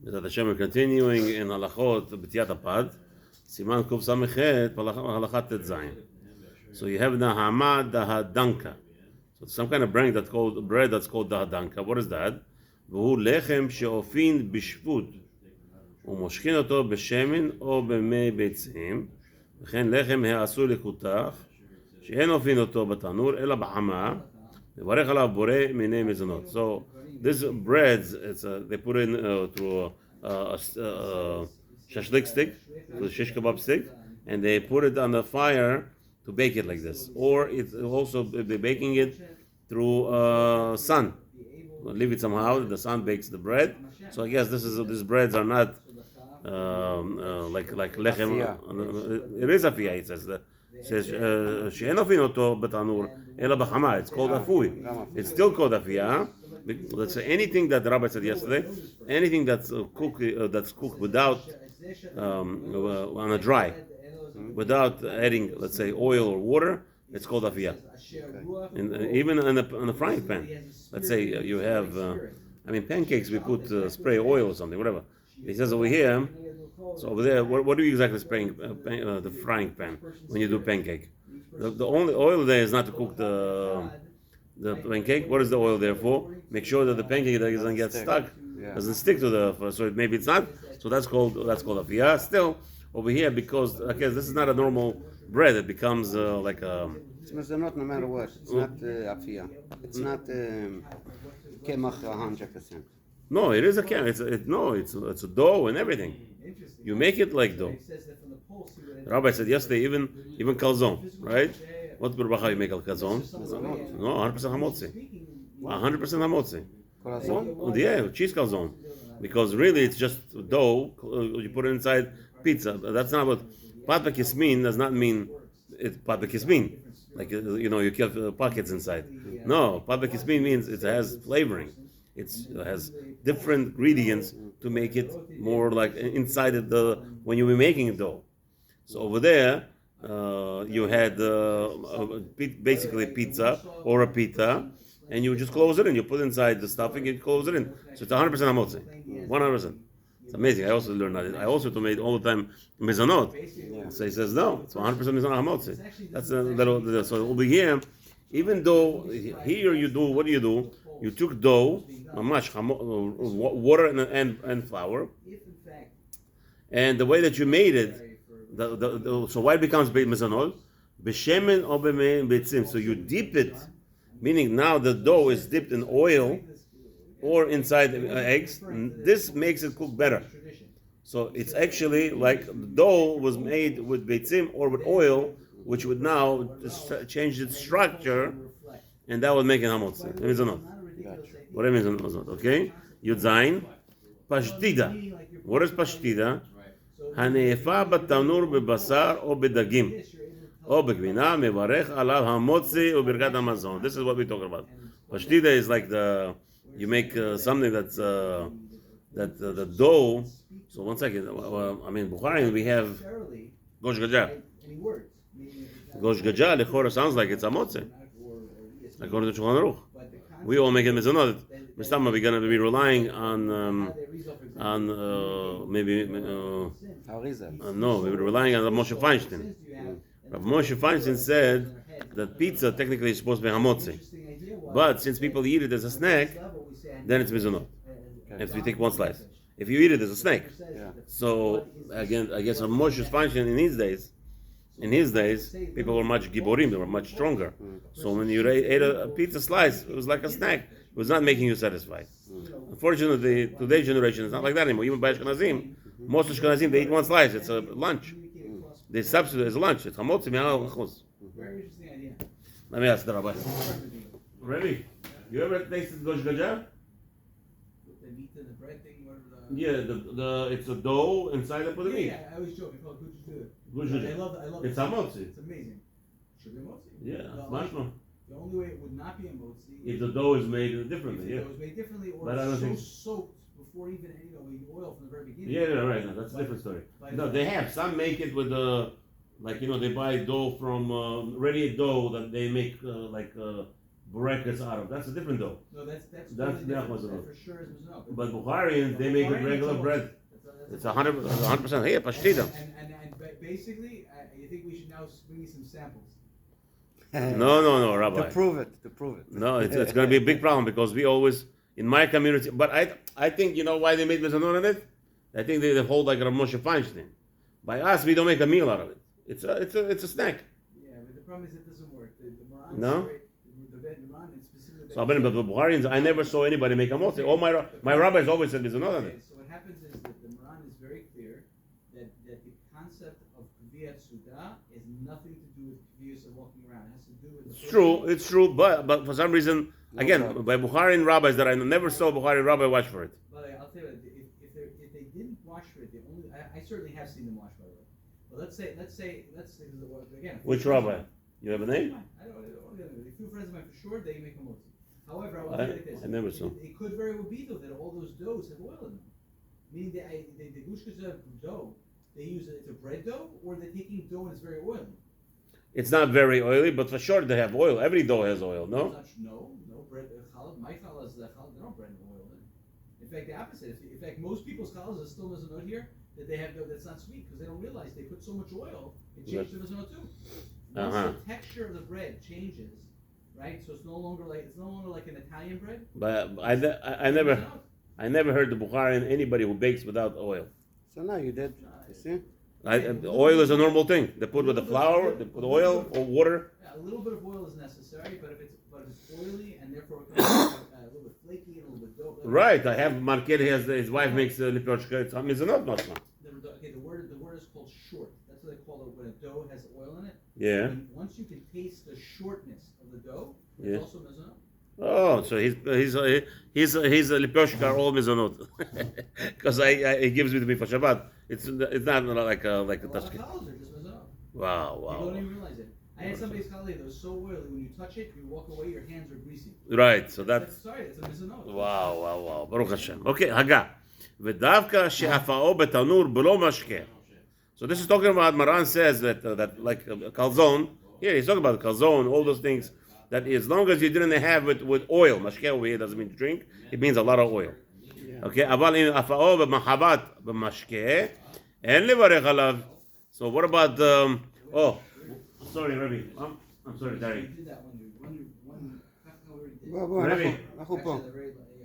That Hashem is continuing in Halachot B'tiyat Apad, Siman Kuf Samechet, Halachat Tet Zayin. So you have the Hamad Dahadanka. So some kind of bread that's called Dahadanka. What is that? והוא לחם שאופין בשפוט ומושכין אותו בשמן או במי ביצים, וכן לחם העשוי לכותח שאין אופין אותו בתנור אלא בחמה, מברך עליו בורא מיני מזונות. So this bread, they put in through a shashlik stick, to the shish kebab stick, and they put it on the fire to bake it like this. Or it's also baking it through sun. Leave it somehow. The sun bakes the bread. So I guess these breads are not like lechem. It is afiyah. It says she'en ofin oto betanur ela b'chama. It's called afui. It's still called afiyah. Let's say anything that the rabbi said yesterday, anything that's cooked without on a dry, without adding, let's say, oil or water, it's called afiyah. Even on the frying pan, let's say you have, pancakes we put spray oil or something, whatever. He says over here, so over there, what are you exactly spraying the frying pan when you do pancake? The only oil there is not to cook the pancake. What is the oil there for? Make sure that the pancake doesn't get stuck, doesn't stick to the. So maybe it's not. So that's called afiyah. Still over here, because I guess this is not a normal bread. It becomes like a. It's mezonot no matter what. It's not afiyah. It's not kemach 100%. No, it is a kemach. It's a dough and everything. You make it like dough. The rabbi said yesterday, even calzone, right? What bracha you make al calzone? No, 100% hamotzi. 100% hamotzi. Calzone? Yeah, cheese calzone. Because really it's just dough. You put it inside pizza. That's not what pat b'kismin does not mean. It's pat b'kismin. Like you keep pockets inside. No, pat b'kismin means it has flavoring. It has different ingredients to make it more like inside when you were making a dough. So over there, you had basically pizza or a pita, and you just close it and you put inside the stuffing and close it in. So it's 100% hamotzi, 100%. It's amazing. I also learned that. I also made all the time mezonot. Yeah. So he says no, it's 100% mezonot hamotzi. That's a little. So over here, even though here you do, what do? You took dough, water and flour, and the way that you made it, so why it becomes mezonot? B'shemen or b'meim. So you dip it, meaning now the dough is dipped in oil or inside eggs. This makes it cook better. So it's actually like the dough was made with beitzim or with oil, which would now change its structure, and that would make it hamotzi. Mezonot. What do you mean mezonot? Okay. Yud Zayin. Pashtida. What is pashtida? Hanefa batanur bebasar or bedagim. או בגבינה, מברך עליו המוצי וברכת המזון. This is what we're talking about. Pashtida is like you make something that's the dough. So one second, Bukhari, we have gosh gaja. Gosh gaja, lechora sounds like it's a motzi. According to Shulchan Aruch. We all make it mezonot. Mistama, we're going to be relying on maybe no, we're relying on Moshe Feinstein. Rav Moshe Feinstein said that pizza technically is supposed to be hamotzi, but since people eat it as a snack, then it's mezonot. If you take one slice, if you eat it as a snack, so again, I guess Rav Moshe Feinstein in his days, people were much giborim, they were much stronger. So when you ate a pizza slice, it was like a snack. It was not making you satisfied. Unfortunately, today's generation is not like that anymore. Even by Ashkenazim, most Ashkenazim, they eat one slice. It's a lunch. They substitute it as lunch. It's hamotzi mi'al chuz. Let me ask the rabbi. Ready? You ever tasted gosh gaja? The meat and the bread thing, Yeah, it's a dough inside they put the meat. Yeah, I always joke. It's called gush. I love it's hamotzi. It's amazing. Should be motzi. Yeah, mashma. The only way it would not be a motzi if the dough is made differently. If it was made differently, or but I don't think soaked before even the oil from the very beginning. Yeah, right. No, that's a different story. No, they have some make it with they buy dough from ready dough that they make Burekas Aruch. That's a different dough. No, that's That's totally different. Mezonot. That for sure is Mezonot. But Bukharians, they make it regular bread. It's 100%. Here, pashtida. And basically, you think we should now bring you some samples? No, Rabbi. To prove it. No, it's going to be a big problem because we always, in my community, but I think, you know why they made mezonot in it? I think they hold like Rav Moshe Feinstein. By us, we don't make a meal out of it. It's a snack. Yeah, but the problem is it doesn't work. The Moran No? the Moran and specifically So, but the Bukharians, I never saw anybody make a motzi. All my rabbis always said mezonot on Okay, it. so what happens is that the Moran is very clear that the concept of Kviyat Suda is nothing to do with Kviyus of walking around. It has to do with the It's true, but for some reason, again, by Bukharian rabbis that I never saw Bukharian rabbi watch for it. But I'll tell you, if they didn't wash for it, I certainly have seen them wash, by the way. But let's say again. Which rabbi? You have a name? I don't know. A few friends of mine for sure, they make a motzi. However, I will I- tell you like this. I never saw. It could very well be though that all those doughs have oil in them. Meaning the gushkas dough, they use it's a bread dough, or they're taking dough and it's very oily. It's not very oily, but for sure they have oil. Every dough has oil, no? No bread. Challah, my challah is challah. They don't bread and oil in. In fact, the opposite. In fact, most people's challahs are still mezonot here that they have dough that's not sweet because they don't realize they put so much oil it changes the mezonot too. Once the texture of the bread changes, right? So it's no longer like an Italian bread. But I never heard the Bukharian anybody who bakes without oil. So now you did. You see? Oil is a normal thing. They put with the flour, they put oil or water. Yeah, a little bit of oil is necessary, but if it's oily and therefore it becomes a little bit flaky and a little bit dough. Right, I have Market. His wife makes lipochka. It's not Okay, the word is called short. That's what they call it when a dough has oil in it. Yeah. And once you can taste the shortness of the dough, Yeah. it's also mezonot. Oh, so he's a lipochka all mezonot because he gives me to me for Shabbat. It's not like a A lot of tashkit. challahs are just mezonot. Wow. You don't even realize it. I had somebody's challah that was so oily when you touch it, you walk away, your hands are greasy. Right, so that's Sorry, it's a mezonot. wow. Baruch Hashem. Okay, Haga. ודווקא שהפאו בתנור בלא משקה. So this is talking about, Maran says that like calzone, here he's talking about calzone, all those things, that as long as you didn't have it with oil, mashke over here doesn't mean to drink, it means a lot of oil. Okay, אבל אם הפאו במחבת במשקה, אין לברך עליו. So what about, sorry, Rabbi, I'm sorry, You Terry. did that one. בוא, Rabbi. אנחנו פה.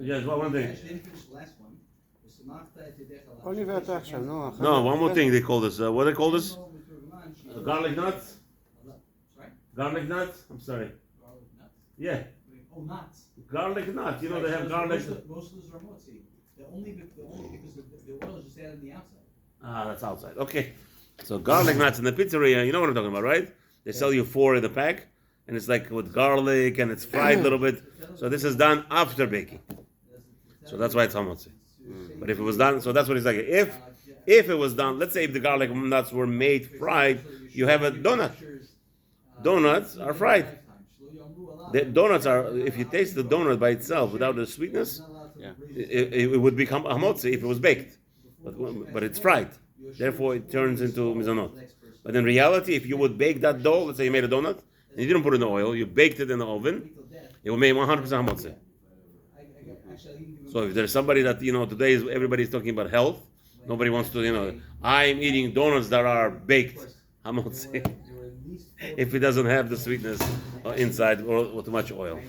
Yes, one thing. Actually, didn't finish the last one. אני ואתה עכשיו, נו. No, one more thing they call this, what do they call this? Garlic nuts? Sorry? Garlic nuts? I'm sorry. Garlic nuts. Yeah, Oh, nuts. garlic nuts. You know they have garlic. Most of those are motzi. Only because the oil is just added on the outside. That's outside. Okay. So garlic nuts in the pizzeria, you know what I'm talking about, right? They sell you 4 in the pack, and it's like with garlic, and it's fried a little bit. So this is done after baking. So that's why it's hamotzi. But if it was done, so that's what he's like. If it was done, let's say if the garlic nuts were made fried, you have a donut. Donuts are fried. The donuts are, if you taste the donut by itself without the sweetness, it would become hamotzi if it was baked. But it's fried. Therefore, it turns into mizanot. But in reality, if you would bake that dough, let's say you made a donut, and you didn't put it in the oil, you baked it in the oven, it will make 100% hamotzi. So if there's somebody that, today everybody's talking about health, nobody wants to, I'm eating donuts that are baked, hamotzi, if it doesn't have the sweetness inside or too much oil.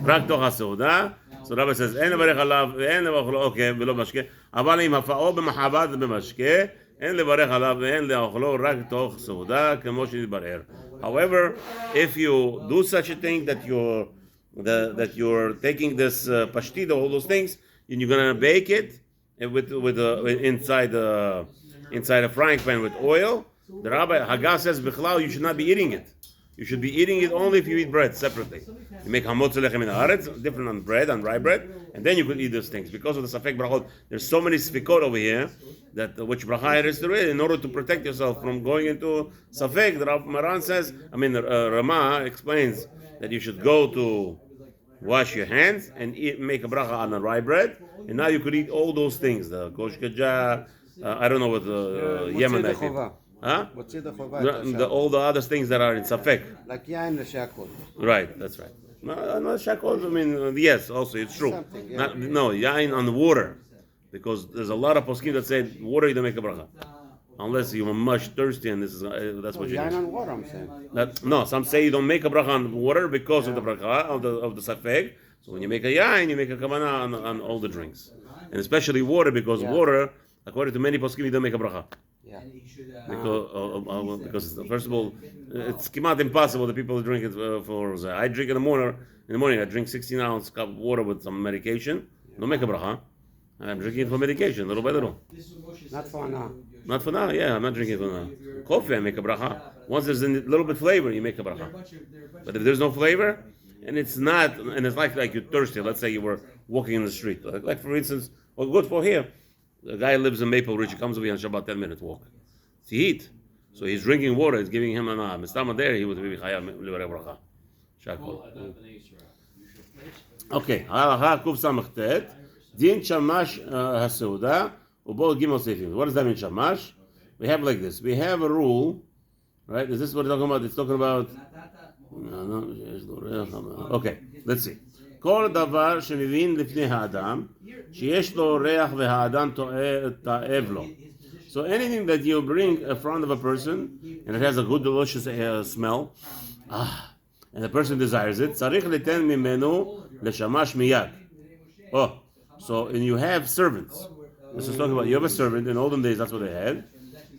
רק תוך הסעודה, so Rabbi says, אין לברך עליו ואין לאכלו, אוקיי, ולא משקה, אבל אם הפאו במחבת ובמשקה, אין לברך עליו ואין לאכלו רק תוך סעודה, כמו שנתברר. However, if you do such a thing that you're taking this pashtida, all those things, and you're gonna bake it with inside a frying pan with oil, the Rabbi Haggah says, Bichlal, you should not be eating it. You should be eating it only if you eat bread separately. You make hamotz lechem in haaretz, different on bread, on rye bread, and then you could eat those things. Because of the safek brachot, there's so many sfikot over here that which bracha it is to read in order to protect yourself from going into safek. The Rav Maran says, Rama explains that you should go to wash your hands and make a bracha on the rye bread, and now you could eat all those things. The kosh kaja, I don't know what the Yemen I think. Huh? מוציא ידי חובה. All the other things that are in safek. Like yain l'shakol. Right, that's right. No, shakol, I mean, yes, also, it's true. Something, yeah. No, yain on the water. Because there's a lot of poskim that say water you don't make a bracha. Unless you are much thirsty and that's what you Yain do. on water, I'm saying. No, some say you don't make a bracha on water because of the bracha, of the safek. So when you make a yain, you make a kavanah on all the drinks. And especially water, because water, according to many poskim, you don't make a bracha. Yeah. Because first of all, it's kimat impossible that people drink it for rosé. I drink in the morning. I drink 16-ounce cup of water with some medication. Don't make a bracha. I'm drinking it for medication, little by little. Not for now. Not for now, yeah. I'm not drinking it for now. Coffee, I make a bracha. Once there's a little bit flavor, you make a bracha. But if there's no flavor, and it's like you're thirsty. Let's say you were walking in the street, like for instance, well, good for here. The guy lives in Maple Ridge. He comes over here on Shabbat, 10-minute walk. It's heat, so he's drinking water. It's giving him an mistama there. He would be chayav livarei bracha. Shakol. Okay. Halacha kuf samachtet. Din shamash haseuda ubol gimel seifim. What does that mean, shamash? We have like this. We have a rule, right? Is this what it's talking about? It's talking about. No. Okay. Let's see. כל דבר שמבין לפני האדם, שיש לו ריח והאדם תאב לו. So anything that you bring in front of a person, and it has a good delicious smell, and the person desires it, צריך ליתן ממנו לשמש מיד. Oh, so and you have servants. This is talking about you have a servant. In olden days, that's what they had.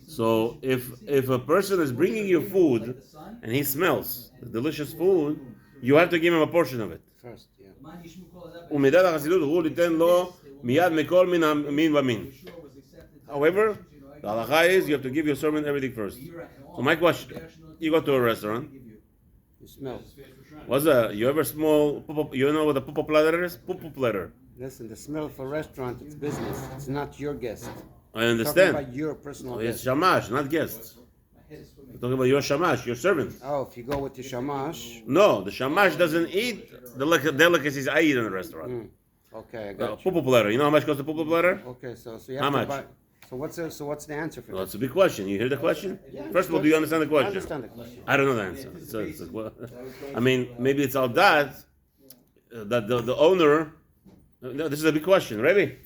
So if a person is bringing you food and he smells the delicious food, you have to give him a portion of it. First, yeah. ומידת החסידות הוא ליתן לו מיד מכל מין ומין. However, the halacha is you have to give your servant everything first. So my question, you go to a restaurant. You smell. You ever smell, you know what a pupo platter is? Pupo platter. Listen, the smell for restaurant, it's business. It's not your guest. I understand. Talking about your personal It's guest. shamash, not guests. We're talking about your shamash, your servant. Oh, if you go with the shamash. No, the shamash doesn't eat the delicacies I eat in a restaurant. Okay, I got you. Pupo platter. You know how much costs a pupo platter? Okay, so you have How to much? buy. So what's the answer for Well, that? it's a big question. You hear the question? Yeah, First of all, do you understand the I question? understand the question. I don't know the answer. I mean, maybe it's all that the owner. No, this is a big question. Ready?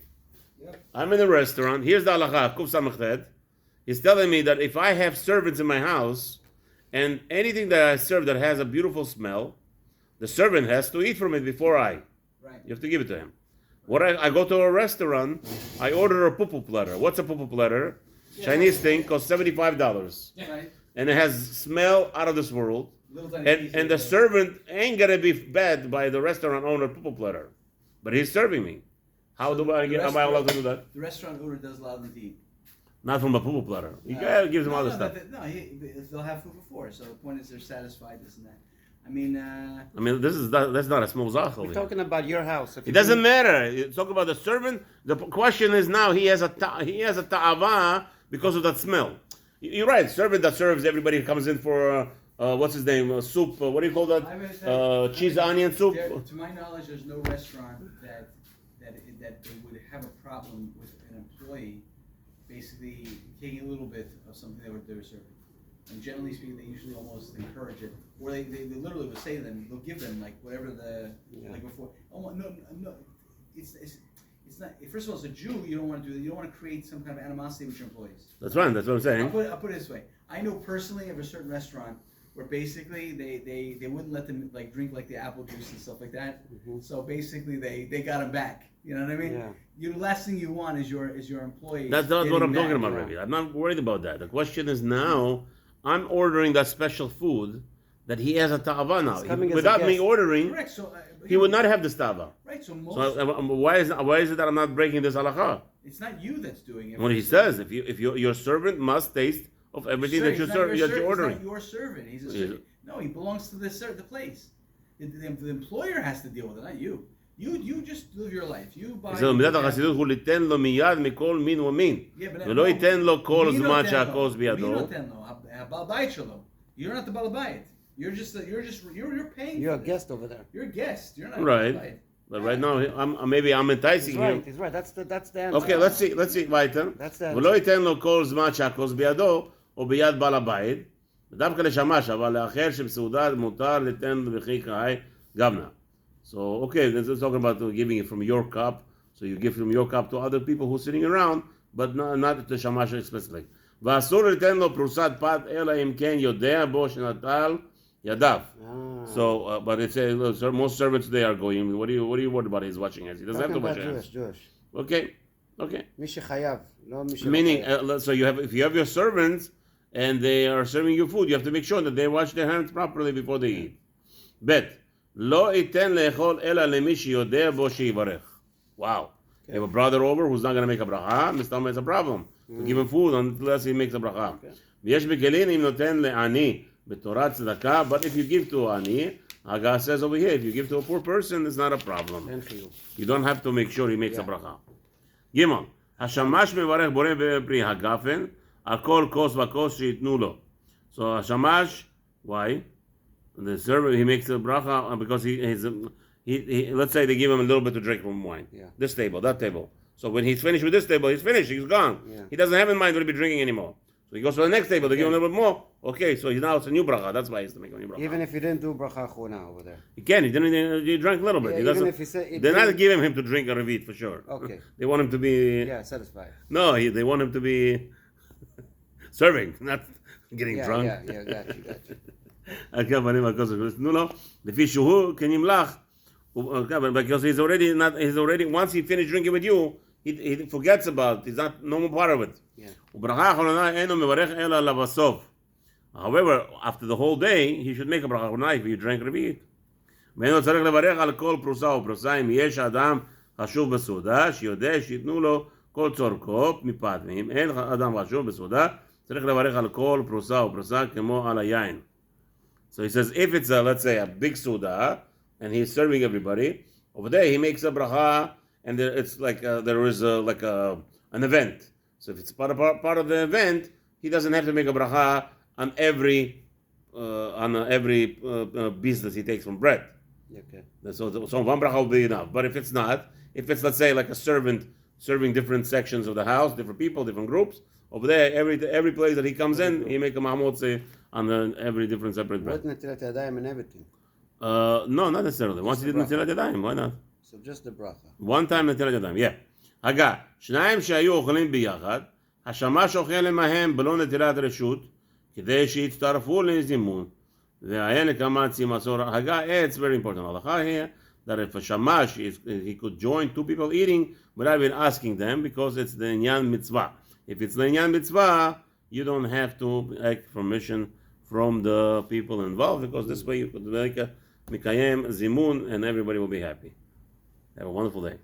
I'm in a restaurant. Here's the halacha. Kuf samachet. He's telling me that if I have servants in my house, and anything that I serve that has a beautiful smell, the servant has to eat from it before I. Right. You have to give it to him. I go to a restaurant, I order a pupu platter. What's a pupu platter? Chinese thing costs $75. Right. And it has smell out of this world. And the servant ain't gonna be fed by the restaurant owner pupu platter. But he's serving me. How am I allowed to do that? The restaurant owner does allow them to eat. Not from a pupu platter. You gives him other stuff. They'll have food before. So the point is they're satisfied, this and that. I mean, that's not a small zachal. We're talking about your house. It doesn't matter. You talk about the servant. The question is now he has a ta'ava because of that smell. You're right. Servant that serves everybody who comes in for what's his name? Soup. What do you call that? Cheese onion soup. To my knowledge, there's no restaurant that would have a problem with an employee basically taking a little bit of something they were serving. And generally speaking, they usually almost encourage it, or they literally would say to them, they'll give them like whatever like before. Oh no, it's not. First of all, as a Jew, you don't want to do that. You don't want to create some kind of animosity with your employees. That's right. That's what I'm saying. I'll put it this way. I know personally of a certain restaurant where basically they wouldn't let them like drink like the apple juice and stuff like that. Mm-hmm. So basically they got them back. You know what I mean? Yeah. The last thing you want is your employee. That's not what I'm talking about, yeah. Rabbi. I'm not worried about that. The question is now, I'm ordering that special food that he has a ta'ava now. Without me ordering, correct. So, he would not have this ta'ava. Right. So why is it that I'm not breaking this halacha? It's not you that's doing it. What he says, if your servant must taste of everything that you're ordering. It's not your servant. He's a servant. No, he belongs to the place. The employer has to deal with it, not you. You just live your life. You buy. So מידת החסידות הוא ליתן לו מיד מכל מין ומין. ולא ייתן לו כל זמן שהכוס בידו. מי נותן לו? הבעל בית שלו. You're not the בעל בית. You're paying. You're a guest over there. You're a guest. You're not right. Right. But right now, I'm enticing him. He's right. That's the answer. Okay, let's see. weiter. That's the answer. ולא ייתן לו כל זמן שהכוס בידו, או ביד בעל הבית, דווקא לשמש, אבל לאחר שבסעודה מותר ליתן וכי קהי גבנה. So, okay, this is talking about giving it from your cup, so you give from your cup to other people who are sitting around, but not to shamash explicitly. ואסור ליתן לו פרוסת פת, אלא אם כן יודע בו שנטל ידיו. So, but it says most servants today are going. What are you worried about? He's watching us. He doesn't have to wash hands. Jewish. Okay. מי שחייב, לא מי שלא Meaning, חייב. so if you have your servants and they are serving you food, you have to make sure that they wash their hands properly before they eat. Bet. לא ייתן לאכול אלא למי שיודע בו שיברך. Wow. You have a brother over who's not going to make a bracha, Mr. It's a problem. To give him food unless he makes a bracha. ויש בגלין אם נותן לעני בתורת צדקה, but if you give to עני, Haggah says over here, if you give to a poor person, it's not a problem. You don't have to make sure he makes a bracha. Gimel. השמש מברך בורא בפרי הגפן, על כל כוס וכוס שיתנו לו. So השמש, why? The servant, he makes a bracha because he let's say they give him a little bit to drink from wine. Yeah. This table, that table. So when he's finished with this table, he's finished, he's gone. Yeah. He doesn't have in mind to be drinking anymore. So he goes to the next table, they give him a little bit more. Okay, so now it's a new bracha. That's why he has to make a new bracha. Even if you didn't do bracha achona over there. He can, he drank a little bit. Yeah, He even doesn't, if he said- they're not giving him to drink a revit for sure. Okay. They want him to be... Yeah, satisfied. No, they want him to be serving, not getting drunk. Yeah, got you. תנו לו, לפי שהוא כנמלח, because he's already, once he finished drinking with you, he forgets about it, he's no more part of it. Yeah. וברכה האחרונה אינו מברך אלא לבסוף. However, after the whole day, he should make a ברכה אחרונה if you drank רביעית. ואינו צריך לברך על כל פרוסה ופרוסה, אם יש אדם חשוב בסעודה, שיודע שיתנו לו כל צורכו מפת, ואם אין אדם חשוב בסעודה, צריך לברך על כל פרוסה ופרוסה כמו על היין. So he says, if it's let's say a big suda, and he's serving everybody, over there he makes a bracha, and it's like there is an event. So if it's part of the event, he doesn't have to make a bracha on every piece that he takes from bread. Okay. So one bracha will be enough. But if it's not, if it's let's say like a servant serving different sections of the house, different people, different groups, over there every place that he comes in, he make a mahmotze on every different separate bread. What netilat yadayim and everything? No, not necessarily. Once he did netilat yadayim, why not? So just the bracha. One time netilat yadayim, yeah. הגה, שניים שהיו אוכלים ביחד, השמש אוכל עמהם בלא נטילת רשות, כדי שיצטרפו לזימון, והעין לקמצי מסור. הגה, it's very important. Halacha here, that if a shamash, he could join two people eating without even asking them, because it's the inyan mitzvah. If it's the inyan mitzvah, you don't have to ask permission from the people involved, because this way you could make a mikayem zimun and everybody will be happy. Have a wonderful day.